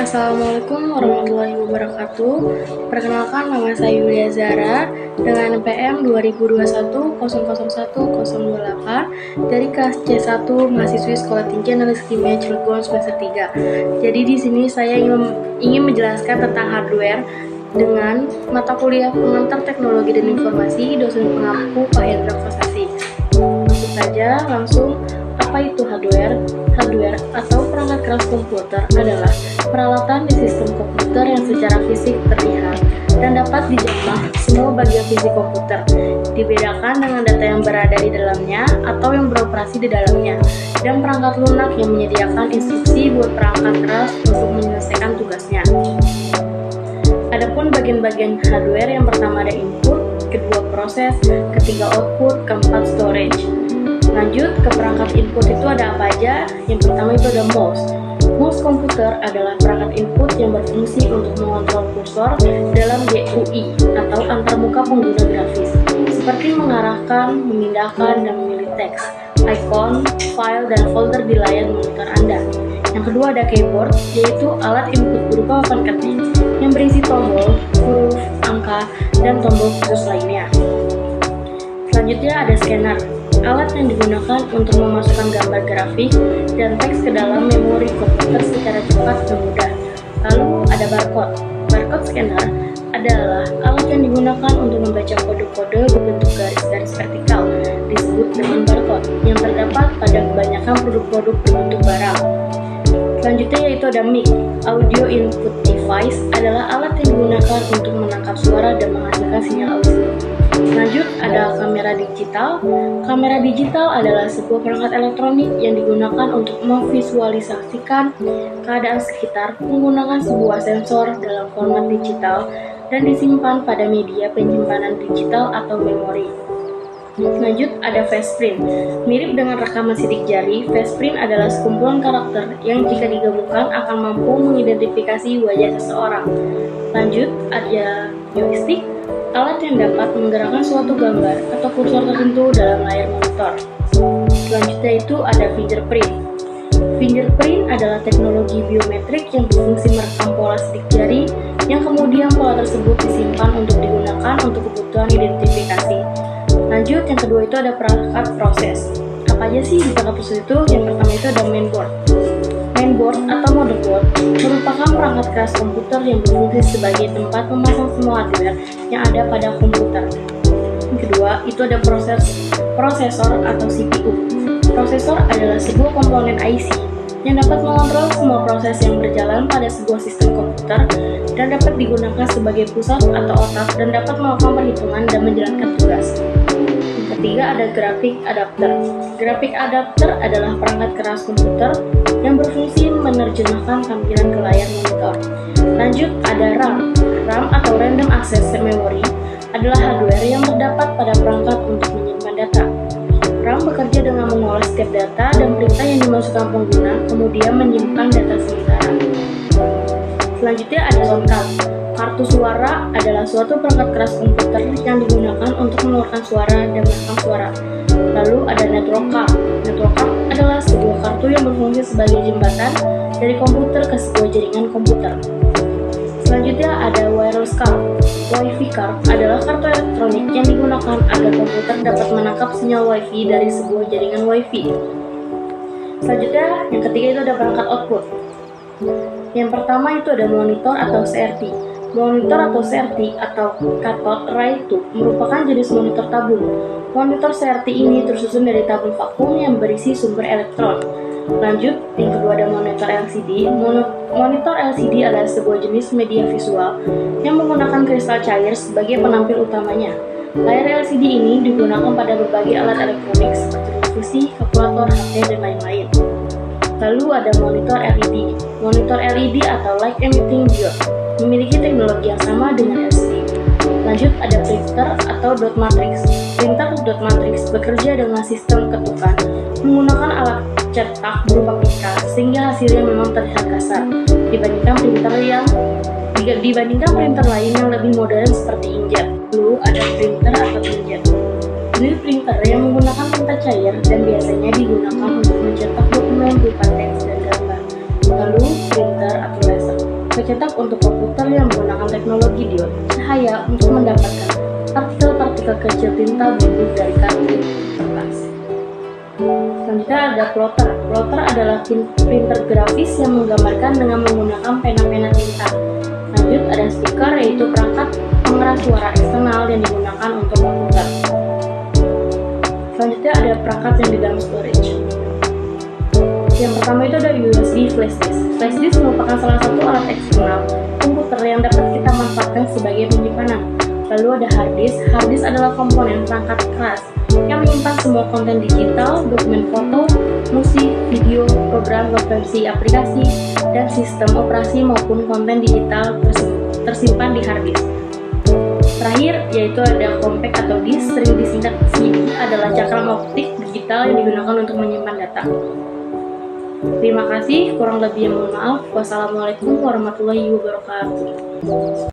Assalamualaikum warahmatullahi wabarakatuh. Perkenalkan, nama saya Yulia Zara dengan NPM 2021001028 dari kelas C1 mahasiswi Sekolah Tinggi Analisis Kimia Cilegon semester 3. Jadi di sini saya ingin menjelaskan tentang hardware dengan mata kuliah pengantar teknologi dan informasi dosen pengampu Pak Hendra Kosasi. Langsung saja, apa itu hardware? Hardware atau perangkat keras komputer adalah peralatan di sistem komputer yang secara fisik terlihat dan dapat dijamah semua bagian fisik komputer, dibedakan dengan data yang berada di dalamnya atau yang beroperasi di dalamnya, dan perangkat lunak yang menyediakan instruksi buat perangkat keras untuk menyelesaikan tugasnya. Adapun bagian-bagian hardware, yang pertama ada input, kedua proses, ketiga output, keempat storage. Lanjut ke perangkat input itu ada apa aja? Yang pertama itu ada mouse. Mouse komputer adalah perangkat input yang berfungsi untuk mengontrol kursor dalam GUI atau antarmuka pengguna grafis, seperti mengarahkan, memindahkan, dan memilih teks, icon, file, dan folder di layar monitor Anda. Yang kedua ada keyboard, yaitu alat input berupa papan ketik yang berisi tombol, huruf, angka, dan tombol khusus lainnya. Selanjutnya ada scanner, alat yang digunakan untuk memasukkan gambar grafik dan teks ke dalam memori komputer secara cepat dan mudah. Lalu ada barcode. Barcode scanner adalah alat yang digunakan untuk membaca kode-kode berbentuk garis-garis vertikal, disebut dengan barcode, yang terdapat pada kebanyakan produk-produk berbentuk barang. Selanjutnya yaitu ada mic. Audio input device adalah alat yang digunakan untuk menangkap suara dan menghasilkan sinyal audio. Lanjut ada kamera digital. Kamera digital adalah sebuah perangkat elektronik yang digunakan untuk memvisualisasikan keadaan sekitar menggunakan sebuah sensor dalam format digital dan disimpan pada media penyimpanan digital atau memori. Lanjut ada faceprint. Mirip dengan rekaman sidik jari, faceprint adalah sekumpulan karakter yang jika digabungkan akan mampu mengidentifikasi wajah seseorang. Lanjut ada joystick, alat yang dapat menggerakkan suatu gambar atau kursor tertentu dalam layar monitor. Selanjutnya itu ada fingerprint. Fingerprint adalah teknologi biometrik yang berfungsi merekam pola sidik jari yang kemudian pola tersebut disimpan untuk digunakan untuk kebutuhan identifikasi. Lanjut, yang kedua itu ada perangkat proses. Apa aja sih di perangkat proses itu? Yang pertama itu ada mainboard. Mainboard atau motherboard merupakan perangkat keras komputer yang berfungsi sebagai tempat memasang semua hardware yang ada pada komputer. Yang kedua, itu ada prosesor atau CPU. Prosesor adalah sebuah komponen IC yang dapat mengontrol semua proses yang berjalan pada sebuah sistem komputer dan dapat digunakan sebagai pusat atau otak dan dapat melakukan perhitungan dan menjalankan tugas. Yang ketiga ada graphic adapter. Graphic adapter adalah perangkat keras komputer yang berfungsi menerjemahkan tampilan ke layar monitor. Lanjut ada RAM. RAM atau Random Access Memory adalah hardware yang terdapat pada perangkat untuk menyimpan data. RAM bekerja dengan mengolah setiap data dan perintah yang dimasukkan pengguna, kemudian menyimpan data sementara. Selanjutnya ada sound card. Kartu suara adalah suatu perangkat keras komputer yang digunakan untuk mengeluarkan suara dan merekam suara. Lalu ada network card. Network card adalah sebuah kartu yang berfungsi sebagai jembatan dari komputer ke sebuah jaringan komputer. Selanjutnya ada wireless card. Wi-Fi card adalah kartu elektronik yang digunakan agar komputer dapat menangkap sinyal Wi-Fi dari sebuah jaringan Wi-Fi. Selanjutnya, yang ketiga itu ada perangkat output. Yang pertama itu ada monitor atau CRT. Monitor atau CRT atau cathode ray tube merupakan jenis monitor tabung. Monitor CRT ini tersusun dari tabung vakum yang berisi sumber elektron. Lanjut, yang kedua ada monitor LCD. Monitor LCD adalah sebuah jenis media visual yang menggunakan kristal cair sebagai penampil utamanya. Layar LCD ini digunakan pada berbagai alat elektronik seperti televisi, kalkulator, HP, dan lain-lain. Lalu ada monitor LED. Monitor LED atau light emitting diode memiliki teknologi yang sama dengan LCD. Lanjut ada printer atau dot matrix. Printer dot matrix bekerja dengan sistem ketukan menggunakan alat cetak berupa pika sehingga hasilnya memang terlihat kasar dibandingkan printer lain yang lebih modern seperti inkjet. Lalu ada printer atau inkjet. Ini printer yang menggunakan tinta cair dan biasanya digunakan untuk mencetak dokumen berupa teks dan gambar. Lalu printer atau Kecetak untuk komputer yang menggunakan teknologi diode cahaya untuk mendapatkan partikel-partikel kecil tinta bubuk dari kartu kertas. Selanjutnya ada plotter. Plotter adalah printer grafis yang menggambarkan dengan menggunakan pena-pena tinta. Lanjut ada speaker, yaitu perangkat pengeras suara eksternal yang digunakan untuk komputer. Selanjutnya ada perangkat yang di dalam storage. Yang pertama itu ada USB flash disk. Flash disk merupakan salah satu alat eksternal komputer yang dapat kita manfaatkan sebagai penyimpanan. Lalu ada hard disk. Hard disk adalah komponen perangkat keras yang menyimpan semua konten digital, dokumen foto, musik, video, program, versi aplikasi, dan sistem operasi maupun konten digital tersimpan di hard disk. Terakhir, yaitu ada compact atau disk, sering disingkat CD, adalah cakram optik digital yang digunakan untuk menyimpan data. Terima kasih, kurang lebihnya mohon maaf. Wassalamualaikum warahmatullahi wabarakatuh.